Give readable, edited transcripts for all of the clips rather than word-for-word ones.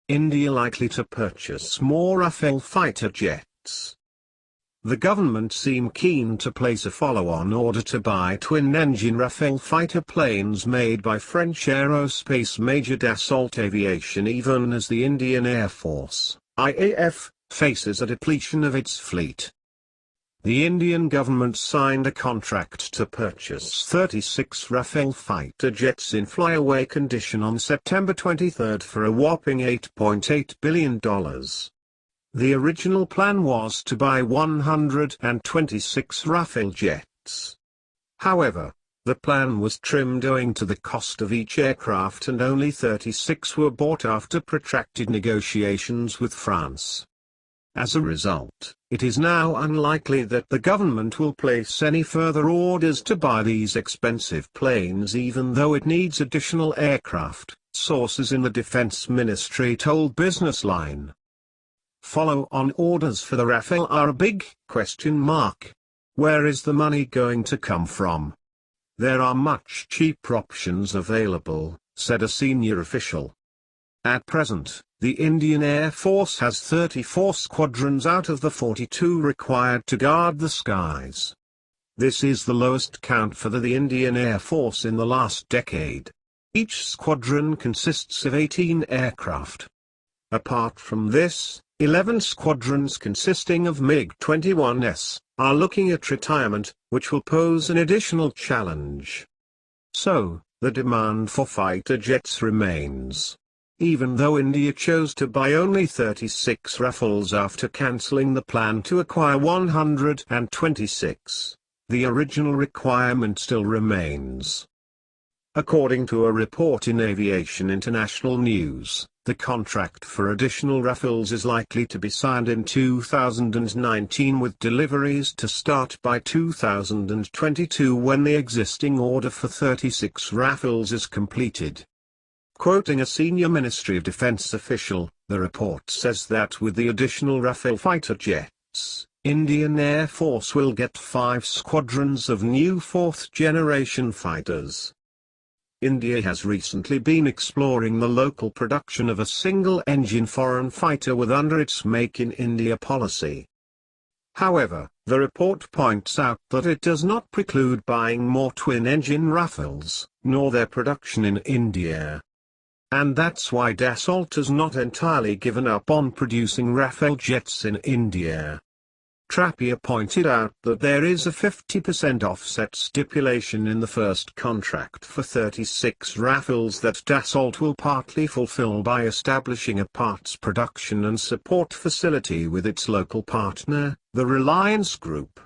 India likely to purchase more Rafale fighter jets. The government seem keen to place a follow-on order to buy twin-engine Rafale fighter planes made by French aerospace major Dassault Aviation, even as the Indian Air Force, IAF, faces a depletion of its fleet. The Indian government signed a contract to purchase 36 Rafale fighter jets in flyaway condition on September 23 for a whopping $8.8 billion. The original plan was to buy 126 Rafale jets. However, the plan was trimmed owing to the cost of each aircraft, and only 36 were bought after protracted negotiations with France. As a result, it is now unlikely that the government will place any further orders to buy these expensive planes, even though it needs additional aircraft, sources in the Defense Ministry told Business Line. Follow-on orders for the Rafale are a big question mark. Where is the money going to come from? There are much cheaper options available, said a senior official. At present, the Indian Air Force has 34 squadrons out of the 42 required to guard the skies. This is the lowest count for the Indian Air Force in the last decade. Each squadron consists of 18 aircraft. Apart from this, 11 squadrons consisting of MiG-21s, are looking at retirement, which will pose an additional challenge. So, the demand for fighter jets remains. Even though India chose to buy only 36 Rafales after cancelling the plan to acquire 126, the original requirement still remains. According to a report in Aviation International News, the contract for additional Rafales is likely to be signed in 2019, with deliveries to start by 2022 when the existing order for 36 Rafales is completed. Quoting a senior Ministry of Defense official, the report says that with the additional Rafale fighter jets, Indian Air Force will get 5 squadrons of new fourth-generation fighters. India has recently been exploring the local production of a single-engine foreign fighter with under its Make in India policy. However, the report points out that it does not preclude buying more twin-engine Rafales, nor their production in India. And that's why Dassault has not entirely given up on producing Rafale jets in India. Trappier pointed out that there is a 50% offset stipulation in the first contract for 36 Rafales that Dassault will partly fulfill by establishing a parts production and support facility with its local partner, the Reliance Group.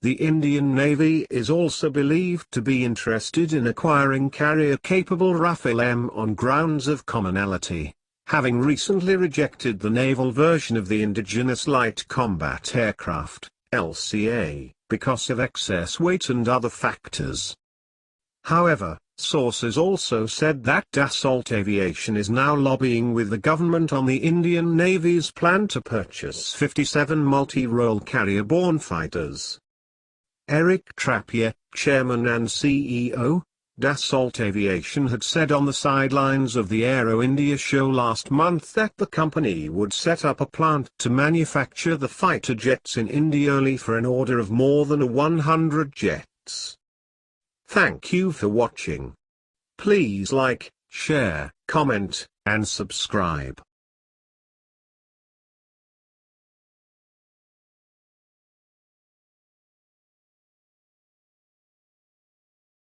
The Indian Navy is also believed to be interested in acquiring carrier-capable Rafale-M on grounds of commonality, having recently rejected the naval version of the indigenous light combat aircraft, LCA, because of excess weight and other factors. However, sources also said that Dassault Aviation is now lobbying with the government on the Indian Navy's plan to purchase 57 multi-role carrier-borne fighters. Eric Trappier, Chairman and CEO, Dassault Aviation, had said on the sidelines of the Aero India show last month that the company would set up a plant to manufacture the fighter jets in India only for an order of more than 100 jets. Thank you for watching. Please like, share, comment, and subscribe.